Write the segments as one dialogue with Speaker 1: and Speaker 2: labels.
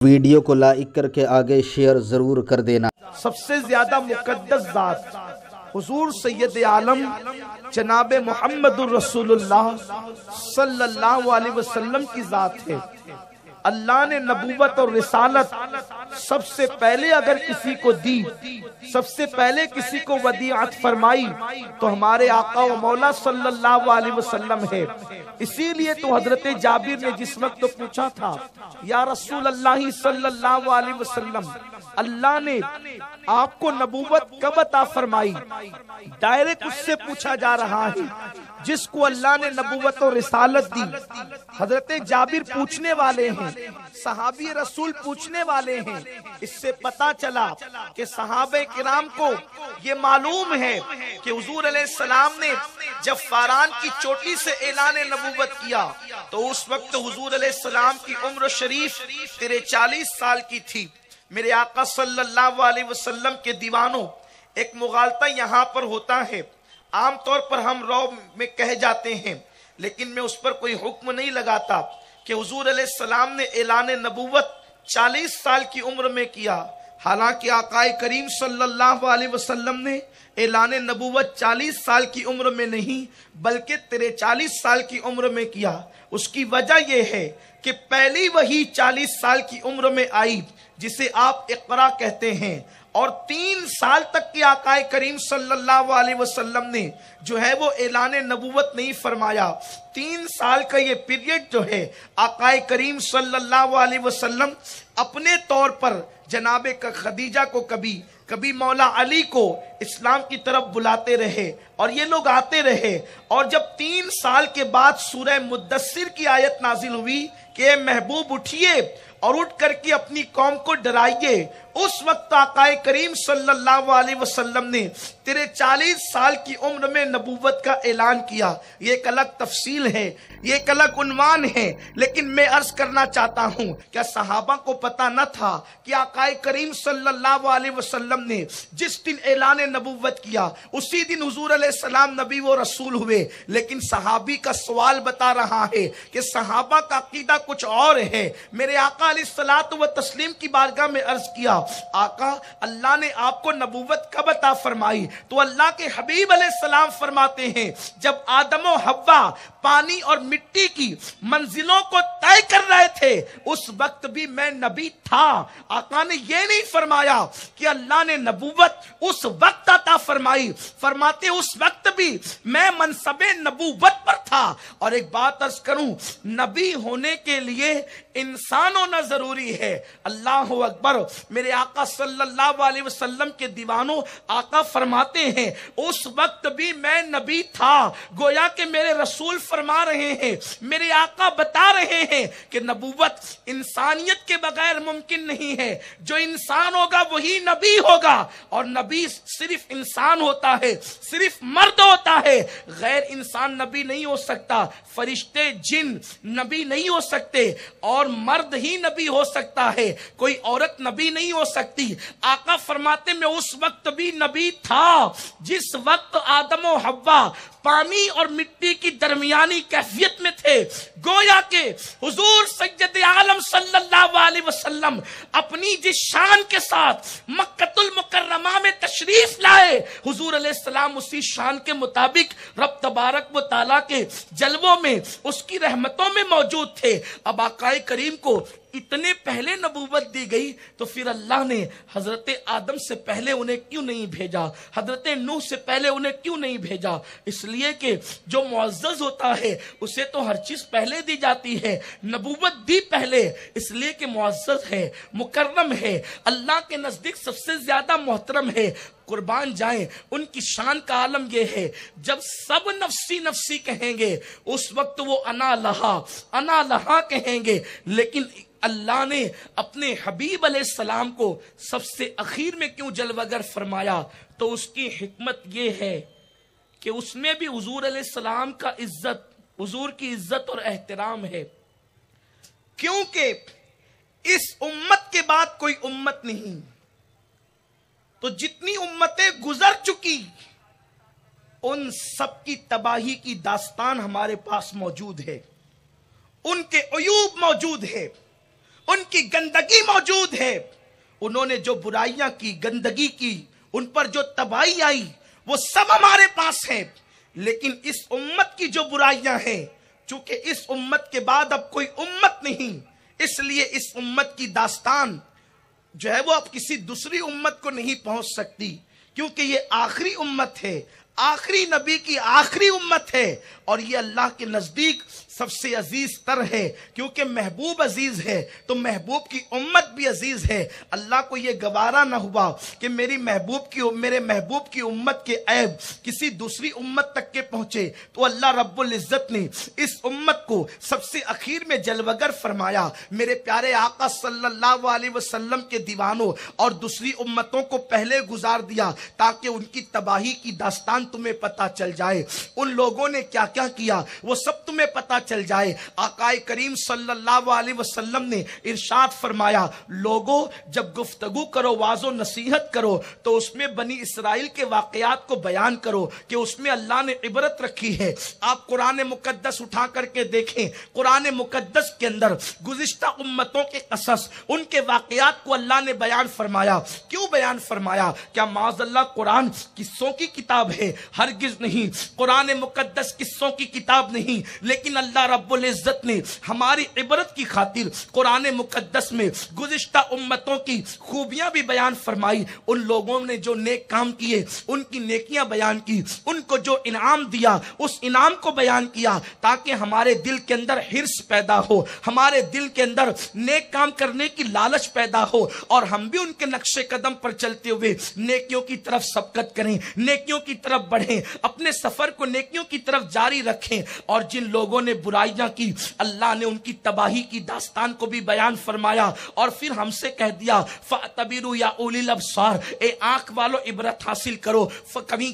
Speaker 1: Video کو like کر کے آگے شیئر ضرور کر دینا۔
Speaker 2: سب سے زیادہ مقدس ذات حضور سید عالم جناب محمد الرسول اللہ صلی اللہ علیہ وسلم کی ذات ہے۔ اللہ نے نبوت اور رسالت سب سے پہلے اگر کسی کو دی، سب سے پہلے کسی کو ودیعت فرمائی تو ہمارے آقا و مولا صلی اللہ علیہ وسلم ہے۔ اسی لیے تو حضرت جابر نے جس وقت پوچھا تھا یا رسول اللہ صلی اللہ علیہ وسلم، اللہ نے آپ کو نبوت کب عطا فرمائی؟ ڈائریکٹ اس سے پوچھا جا رہا ہے جس کو اللہ نے نبوت اور رسالت دی۔ حضرت جابر پوچھنے والے ہیں، صحابی رسول پوچھنے والے ہیں۔ اس سے پتا چلا کہ صحابہ کرام کو یہ معلوم ہے کہ حضور علیہ السلام نے جب فاران کی چوٹی سے اعلان نبوت کیا تو اس وقت حضور علیہ السلام کی عمر شریف 43 سال کی تھی۔ میرے آقا صلی اللہ علیہ وسلم کے دیوانوں، ایک مغالطہ یہاں پر ہوتا ہے۔ عام طور پر ہم رو میں کہہ جاتے ہیں، لیکن میں اس پر کوئی حکم نہیں لگاتا کہ حضور علیہ السلام نے اعلان نبوت 40 سال کی عمر میں کیا، حالانکہ آقا کریم صلی اللہ علیہ وسلم نے اعلان نبوت 40 سال کی عمر میں نہیں بلکہ 43 سال کی عمر میں کیا۔ اس کی وجہ یہ ہے کہ پہلی وحی 40 سال کی عمر میں آئی جسے آپ اقرا کہتے ہیں، اور 3 سال تک کی آقا کریم صلی اللہ علیہ وسلم نے جو ہے وہ اعلان نبوت نہیں فرمایا۔ 3 سال کا یہ پیریڈ جو ہے آقا کریم صلی اللہ علیہ وسلم اپنے طور پر جناب خدیجہ کو کبھی مولا علی کو اسلام کی طرف بلاتے رہے اور یہ لوگ آتے رہے، اور جب 3 سال کے بعد سورہ مدثر کی آیت نازل ہوئی کہ اے محبوب اٹھئے اور اٹھ کر کے اپنی قوم کو ڈرائیے، اس وقت آقا کریم صلی اللہ علیہ وسلم نے 43 سال کی عمر میں نبوت کا اعلان کیا۔ یہ ایک الگ تفصیل ہے، یہ ایک الگ عنوان ہے، لیکن میں عرض کرنا چاہتا ہوں کیا صحابہ کو پتا نہ تھا کہ آقا کریم صلی اللہ علیہ وسلم نے جس دن اعلان نبوت کیا اسی دن حضور علیہ السلام نبی و رسول ہوئے؟ لیکن صحابی کا سوال بتا رہا ہے کہ صحابہ کا عقیدہ کچھ اور ہے۔ میرے آقا علیہ الصلوۃ والتسلیم کی بارگاہ میں عرض کیا، آقا اللہ نے آپ کو نبوت کب عطا فرمائی؟ تو اللہ کے حبیب علیہ السلام فرماتے ہیں جب آدم و حوا پانی اور مٹی کی منزلوں کو طے کر رہے تھے اس وقت بھی میں نبی تھا۔ آقا نے یہ نہیں فرمایا کہ اللہ نے نبوت اس وقت عطا فرمائی، فرماتے اس وقت بھی میں منصب نبوت پر تھا۔ اور ایک بات عرض کروں، نبی ہونے کے لیے انسان ہونا ضروری ہے۔ اللہ اکبر۔ میرے آقا صلی اللہ علیہ وسلم کے دیوانوں، آقا فرماتے ہیں اس وقت بھی میں نبی تھا۔ گویا کہ میرے رسول فرما رہے ہیں، میرے آقا بتا رہے ہیں کہ نبوت انسانیت کے بغیر ممکن نہیں ہے۔ جو انسان ہوگا وہی نبی ہوگا، اور نبی صرف انسان ہوتا ہے، صرف مرد ہوتا ہے، غیر انسان نبی نہیں ہو سکتا۔ فرشتے جن نبی نہیں ہو سکتے، اور مرد ہی نبی ہو سکتا ہے، کوئی عورت نبی نہیں ہو سکتی۔ آقا فرماتے میں اس وقت بھی نبی تھا جس وقت آدم و حوا پانی اور مٹی کی درمیانی کیفیت میں تھے۔ گویا کہ حضور سید عالم صلی اللہ علیہ وسلم اپنی جس شان کے ساتھ مکۃ المکرمہ میں تشریف لائے، حضور علیہ السلام اسی شان کے مطابق رب تبارک و تعالیٰ کے جلووں میں، اس کی رحمتوں میں موجود تھے۔ اب آقا کریم کو اتنے پہلے نبوت دی گئی تو پھر اللہ نے حضرت آدم سے پہلے انہیں کیوں نہیں بھیجا؟ حضرت نوح سے پہلے انہیں کیوں نہیں بھیجا؟ اس لیے کہ جو معزز ہوتا ہے اسے تو ہر چیز پہلے دی جاتی ہے۔ نبوت دی پہلے اس لیے کہ معزز ہے، مکرم ہے، اللہ کے نزدیک سب سے زیادہ محترم ہے۔ قربان جائیں، ان کی شان کا عالم یہ ہے جب سب نفسی نفسی کہیں گے اس وقت وہ انا لہا کہیں گے، لیکن اللہ نے اپنے حبیب علیہ السلام کو سب سے اخیر میں کیوں جلوگر فرمایا؟ تو اس کی حکمت یہ ہے کہ اس میں بھی حضور علیہ السلام کا حضور کی عزت اور احترام ہے، کیونکہ اس امت کے بعد کوئی امت نہیں، تو جتنی امتیں گزر چکی ان سب کی تباہی کی داستان ہمارے پاس موجود ہے، ان کے عیوب موجود ہے۔ ان کی گندگی موجود ہے. انہوں نے جو برائیاں کی، گندگی کی، ان پر جو تباہی آئی، وہ سب ہمارے پاس ہیں. لیکن اس امت کی جو برائیاں ہیں، چونکہ اس امت کے بعد اب کوئی امت نہیں، اس لیے اس امت کی داستان جو ہے وہ اب کسی دوسری امت کو نہیں پہنچ سکتی، کیونکہ یہ آخری امت ہے، آخری نبی کی آخری امت ہے، اور یہ اللہ کے نزدیک سب سے عزیز تر ہے، کیونکہ محبوب عزیز ہے تو محبوب کی امت بھی عزیز ہے. اللہ کو یہ گوارا نہ ہوا کہ میرے محبوب کی امت کے عیب کسی دوسری امت تک کے پہنچے، تو اللہ رب العزت نے اس امت کو سب سے اخیر میں جلوگر فرمایا. میرے پیارے آقا صلی اللہ علیہ وسلم کے دیوانوں اور دوسری امتوں کو پہلے گزار دیا تاکہ ان کی تباہی کی داستان تمہیں پتا چل جائے، ان لوگوں نے کیا کیا کیا وہ سب تمہیں پتا چل جائے. آقا کریم صلی اللہ علیہ وسلم نے ارشاد فرمایا، لوگوں جب گفتگو کرو، واعظ و نصیحت کرو، تو اس میں بنی اسرائیل کے واقعات کو بیان کرو کہ اس میں اللہ نے عبرت رکھی ہے. آپ قرآن مقدس اٹھا کر کے دیکھیں، قرآن مقدس کے اندر گزشتہ امتوں کے قصص، ان کے واقعات کو اللہ نے بیان فرمایا. کیوں بیان فرمایا؟ کیا معاذ اللہ قرآن قصوں کی کتاب ہے؟ ہرگز نہیں. قرآن مقدس قصوں کی کتاب نہیں، لیکن اللہ رب العزت نے ہماری عبرت کی خاطر قرآن مقدس میں گزشتہ امتوں کی خوبیاں بھی بیان فرمائی. ان لوگوں نے جو نیک کام کیے ان کی نیکیاں بیان کی، ان کو جو انعام دیا اس انعام کو بیان کیا، تاکہ ہمارے دل کے اندر حرص پیدا ہو، ہمارے دل کے اندر نیک کام کرنے کی لالچ پیدا ہو، اور ہم بھی ان کے نقش قدم پر چلتے ہوئے نیکیوں کی طرف سبقت کریں، نیکیوں کی طرف بڑھیں، اپنے سفر کو نیکیوں کی طرف جاری رکھیں. اور جن لوگوں نے برائیاں کی، اللہ نے ان کی تباہی کی داستان کو بھی بیان فرمایا، اور پھر ہم سے کہہ دیا فَاعْتَبِرُوا یا اولی الابصار، اے آنکھ والو عبرت حاصل کرو.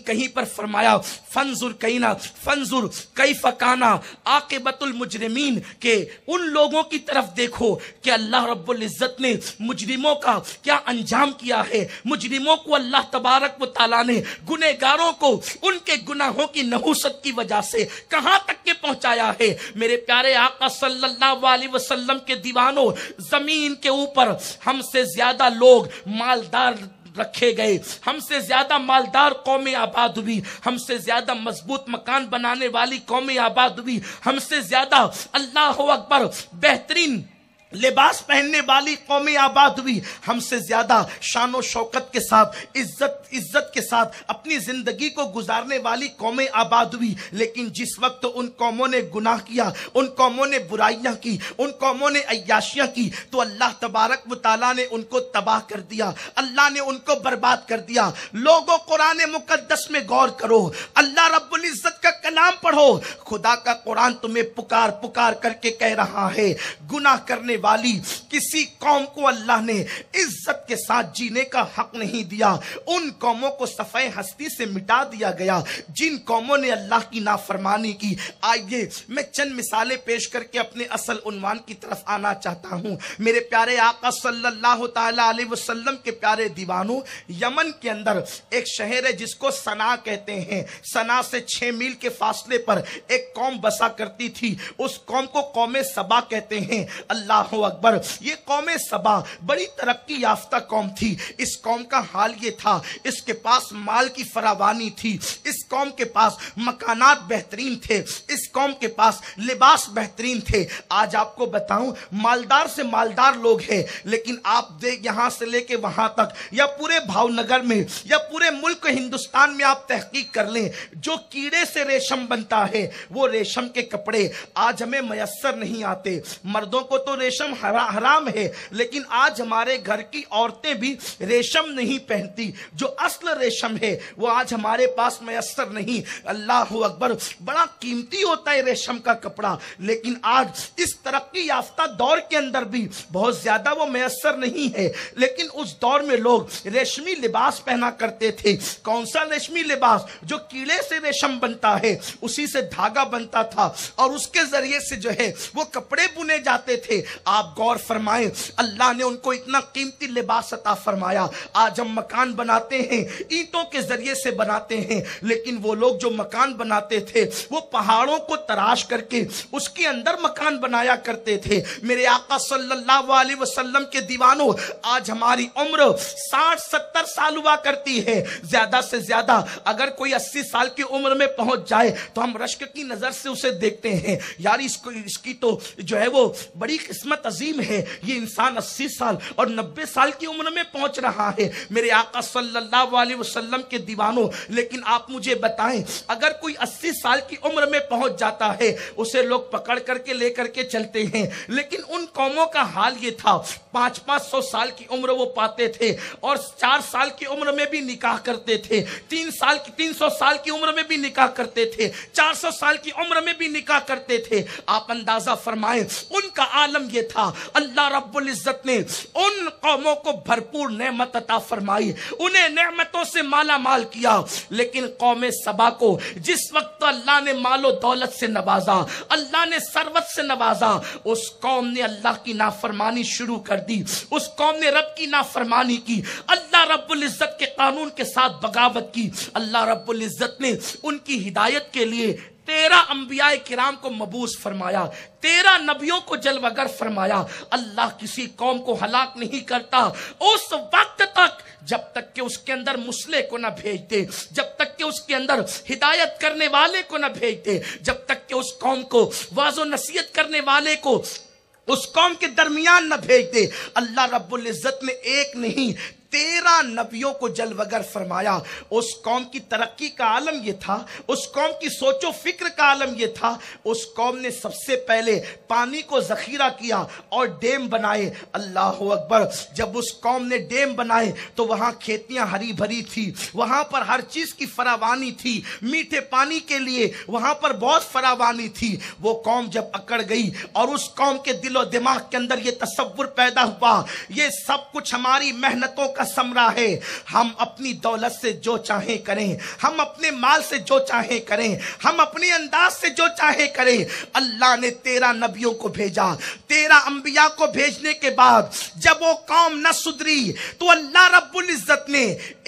Speaker 2: کہیں پر فرمایا فَانْظُرْ كَيْفَ كَانَ عَاقِبَةُ الْمُجْرِمِينَ، کہ ان لوگوں کی طرف دیکھو کہ اللہ رب العزت نے مجرموں کا کیا انجام کیا ہے. مجرموں کو اللہ تبارک و تعالیٰ نے، گنہگاروں کو ان کے گناہوں کی نحوست کی وجہ سے کہاں تک کے پہنچایا ہے. میرے پیارے آقا صلی اللہ علیہ وسلم کے دیوانوں، زمین کے اوپر ہم سے زیادہ لوگ مالدار رکھے گئے، ہم سے زیادہ مالدار قومیں آباد ہوئی، ہم سے زیادہ مضبوط مکان بنانے والی قومیں آباد ہوئی، ہم سے زیادہ اللہ اکبر بہترین لباس پہننے والی قومیں آباد ہوئی، ہم سے زیادہ شان و شوکت کے ساتھ، عزت کے ساتھ اپنی زندگی کو گزارنے والی قومیں آباد ہوئی. لیکن جس وقت ان قوموں نے گناہ کیا، ان قوموں نے برائیاں کی، ان قوموں نے عیاشیاں کی، تو اللہ تبارک و تعالیٰ نے ان کو تباہ کر دیا، اللہ نے ان کو برباد کر دیا. لوگوں قرآن مقدس میں غور کرو، اللہ رب العزت کا کلام پڑھو. خدا کا قرآن تمہیں پکار کر کے کہہ رہا ہے، گناہ کرنے والی کسی قوم کو اللہ نے عزت کے ساتھ جینے کا حق نہیں دیا. ان قوموں کو صفحہ ہستی سے مٹا دیا گیا جن قوموں نے اللہ کی نافرمانی کی. آئیے میں چند مثالیں پیش کر کے اپنے اصل عنوان کی طرف آنا چاہتا ہوں. میرے پیارے آقا صلی اللہ تعالی علیہ وسلم کے پیارے دیوانوں، یمن کے اندر ایک شہر ہے جس کو صنعا کہتے ہیں. صنعا سے 6 میل کے فاصلے پر ایک قوم بسا کرتی تھی. اس قوم کو قوم سبا کہتے ہیں. اللہ اکبر. یہ قوم سبا بڑی ترقی یافتہ قوم تھی. اس قوم کا حال یہ تھا، اس کے پاس مال کی فراوانی تھی، اس قوم کے پاس مکانات بہترین تھے، اس قوم کے پاس لباس بہترین تھے. آج آپ کو بتاؤں، مالدار سے مالدار لوگ ہیں، لیکن آپ دیکھ یہاں سے لے کے وہاں تک، یا پورے بھاؤ نگر میں، یا پورے ملک ہندوستان میں آپ تحقیق کر لیں، جو کیڑے سے ریشم بنتا ہے وہ ریشم کے کپڑے آج ہمیں میسر نہیں آتے. مردوں کو تو ریشم حرام ہے، لیکن آج ہمارے گھر کی عورتیں بھی ریشم نہیں پہنتی. جو اصل ریشم ہے وہ آج ہمارے پاس میسر نہیں. اللہ اکبر. بڑا قیمتی ہوتا ہے ریشم کا کپڑا، لیکن آج اس ترقی یافتہ دور کے اندر بھی بہت زیادہ وہ میسر نہیں ہے. لیکن اس دور میں لوگ ریشمی لباس پہنا کرتے تھے. کون سا ریشمی لباس؟ جو کیڑے سے ریشم بنتا ہے، اسی سے دھاگا بنتا تھا اور اس کے ذریعے سے جو ہے وہ کپڑے بنے جاتے تھے. آپ غور فرمائیں، اللہ نے ان کو اتنا قیمتی لباس عطا فرمایا۔ آج ہم مکان بناتے ہیں اینٹوں کے ذریعے سے بناتے ہیں، لیکن وہ لوگ جو مکان بناتے تھے وہ پہاڑوں کو تراش کر کے اس کے اندر مکان بنایا کرتے تھے۔ میرے آقا صلی اللہ علیہ وسلم کے دیوانوں، آج ہماری عمر 60-70 سال ہوا کرتی ہے، زیادہ سے زیادہ اگر کوئی 80 سال کی عمر میں پہنچ جائے تو ہم رشک کی نظر سے اسے دیکھتے ہیں، یار اس کی تو جو ہے وہ بڑی قسمت عظیم ہے، یہ انسان 80 سال اور 90 سال کی عمر میں پہنچ رہا ہے۔ میرے آقا صلی اللہ علیہ وسلم کے دیوانوں، لیکن آپ مجھے بتائیں، اگر کوئی 80 سال کی عمر میں پہنچ جاتا ہے اسے لوگ پکڑ کر کے لے کر کے چلتے ہیں، لیکن ان قوموں کا حال یہ تھا، 500 سال کی عمر وہ پاتے تھے اور 4 سال کی عمر میں بھی نکاح کرتے تھے، 300 سال کی عمر میں بھی نکاح کرتے تھے، 400 سال کی عمر میں بھی نکاح کرتے تھے۔ آپ اندازہ فرمائیں ان کا عالم یہ تھا۔ اللہ رب العزت نے ان قوموں کو بھرپور نعمت عطا فرمائی، انہیں نعمتوں سے مالا مال کیا، لیکن قوم سبا کو جس وقت اللہ نے مال و دولت سے نوازا، اللہ نے ثروت سے نوازا، اس قوم نے اللہ کی نافرمانی شروع کر دی، اس قوم نے رب کی نافرمانی کی، اللہ رب العزت کے قانون کے ساتھ بغاوت کی۔ اللہ رب العزت نے ان کی ہدایت کے لیے 13 انبیاء کرام کو مبعوث فرمایا، 13 نبیوں کو جلوگر فرمایا۔ اللہ کسی قوم کو ہلاک نہیں کرتا اس وقت تک جب تک کہ اس کے اندر مصلح کو نہ بھیج دے، جب تک کہ اس کے اندر ہدایت کرنے والے کو نہ بھیج دے، جب تک کہ اس قوم کو واعظ و نصیحت کرنے والے کو اس قوم کے درمیان نہ بھیج دے۔ اللہ رب العزت نے ایک نہیں 13 نبیوں کو جلوگر فرمایا۔ اس قوم کی ترقی کا عالم یہ تھا، اس قوم کی سوچ و فکر کا عالم یہ تھا، اس قوم نے سب سے پہلے پانی کو ذخیرہ کیا اور ڈیم بنائے۔ اللہ اکبر! جب اس قوم نے ڈیم بنائے تو وہاں کھیتیاں ہری بھری تھی، وہاں پر ہر چیز کی فراوانی تھی، میٹھے پانی کے لیے وہاں پر بہت فراوانی تھی۔ وہ قوم جب اکڑ گئی اور اس قوم کے دل و دماغ کے اندر یہ تصور پیدا ہوا، یہ سب کچھ ہماری محنتوں کا ثمرہ ہے، ہم اپنی دولت سے جو چاہیں کریں، ہم اپنے مال سے جو چاہیں کریں، ہم اپنے انداز سے جو چاہیں کریں۔ اللہ نے 13 نبیوں کو بھیجا، 13 انبیاء کو بھیجنے کے بعد جب وہ قوم نہ سدھری تو اللہ رب العزت نے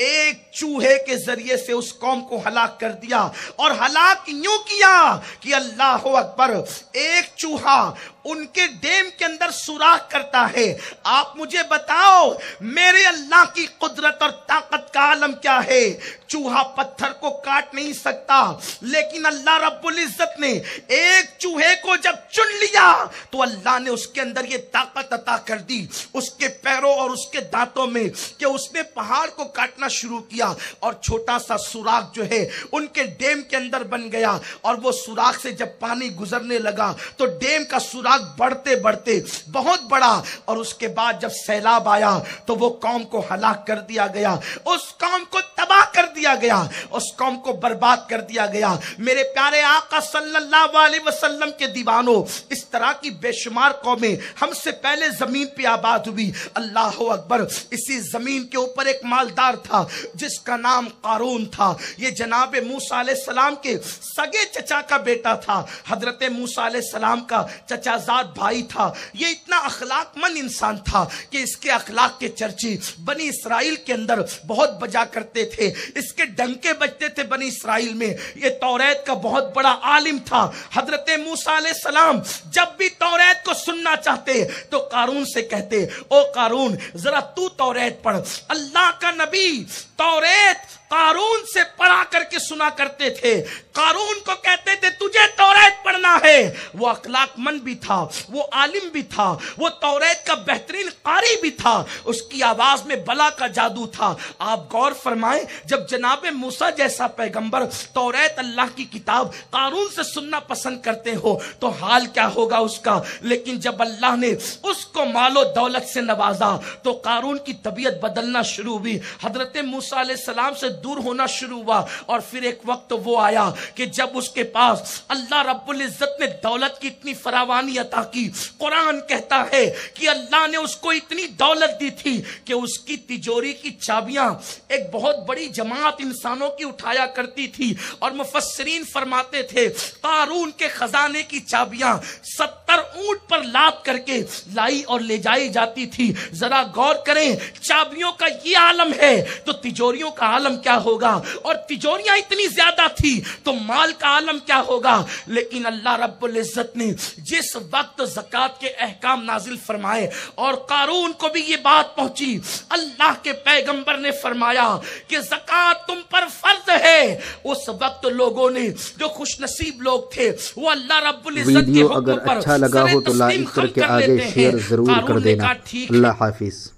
Speaker 2: ایک چوہے کے ذریعے سے اس قوم کو ہلاک کر دیا، اور ہلاک یوں کیا کہ اللہ اکبر، ایک چوہا ان کے ڈیم کے اندر سوراخ کرتا ہے۔ آپ مجھے بتاؤ میرے اللہ کی قدرت اور طاقت کا عالم کیا ہے؟ چوہا پتھر کو کاٹ نہیں سکتا، لیکن اللہ رب العزت نے ایک چوہے کو جب چن لیا تو اللہ نے اس کے اندر یہ طاقت عطا کر دی اس کے پیروں اور اس کے دانتوں میں کہ اس نے پہاڑ کو کاٹنا شروع کیا، اور چھوٹا سا سوراخ جو ہے ان کے ڈیم کے اندر بن گیا، اور وہ سوراخ سے جب پانی گزرنے لگا تو ڈیم کا سوراخ بڑھتے بڑھتے بہت بڑا، اور اس کے بعد جب سیلاب آیا تو وہ قوم کو ہلاک کر دیا گیا، اس قوم کو تباہ کر دیا گیا، اس قوم کو برباد کر دیا گیا۔ میرے پیارے آقا صلی اللہ علیہ وسلم کے دیوانوں، اس طرح کی بے شمار قومیں ہم سے پہلے زمین پہ آباد ہوئی۔ اللہ اکبر! اسی زمین کے اوپر ایک مالدار تھا جس کا نام قارون تھا۔ یہ جناب موسیٰ علیہ السلام کے سگے چچا کا بیٹا تھا، حضرت موسیٰ علیہ السلام کا چچا زاد بھائی تھا۔ یہ اتنا اخلاق مند انسان تھا کہ اس کے اخلاق کے چرچے بنی اسرائیل کے اندر بہت بجا کرتے تھے، اس کے ڈنکے بجتے تھے بنی اسرائیل میں۔ یہ توریت کا بہت بڑا عالم تھا۔ حضرت موسیٰ علیہ السلام جب بھی توریت کو سننا چاہتے تو قارون سے کہتے، او قارون ذرا تو توریت پڑھ۔ اللہ کا نبی توریت قارون سے پڑھا کر کے سنا کرتے تھے۔ قارون کو کہتے تھے تجھے توریت پڑھنا ہے۔ وہ اخلاق مند بھی تھا، وہ عالم بھی تھا، وہ توریت کا بہترین قاری بھی تھا، اس کی آواز میں بلا کا جادو تھا۔ آپ غور فرمائیں، جب جناب موسیٰ جیسا پیغمبر توریت اللہ کی کتاب قارون سے سننا پسند کرتے ہو تو حال کیا ہوگا اس کا۔ لیکن جب اللہ نے اس کو مال و دولت سے نوازا تو قارون کی طبیعت بدلنا شروع ہوئی۔ حضرت موسیٰ علیہ السلام سے دور ہونا شروع ہوا، اور پھر ایک وقت وہ آیا کہ جب اس کے پاس اللہ رب العزت نے دولت کی اتنی فراوانی عطا کی، قرآن کہتا ہے کہ اللہ نے اس کو اتنی دولت دی تھی کہ اس کی تجوری کی چابیاں ایک بہت بڑی جماعت انسانوں کی اٹھایا کرتی تھی، اور مفسرین فرماتے تھے قارون کے خزانے کی چابیاں 70 اونٹ پر لاد کر کے لائی اور لے جائی جاتی تھی۔ ذرا غور کریں، چابیوں کا یہ عالم ہے تو تجوریوں کا عالم کیا ہوگا، اور تجوریاں اتنی زیادہ تھی تو مال کا عالم کیا ہوگا۔ لیکن اللہ رب العزت نے جس وقت زکوٰۃ کے احکام نازل فرمائے اور قارون کو بھی یہ بات پہنچی، اللہ کے پیغمبر نے فرمایا کہ زکوٰۃ تم پر فرض ہے، اس وقت لوگوں نے جو خوش نصیب لوگ تھے وہ اللہ رب العزت کے
Speaker 1: ویڈیو
Speaker 2: حکم
Speaker 1: اگر
Speaker 2: پر
Speaker 1: اچھا لگا ہو تو لائک کر کے آگے شیئر ضرور کر دینا۔ اللہ حافظ۔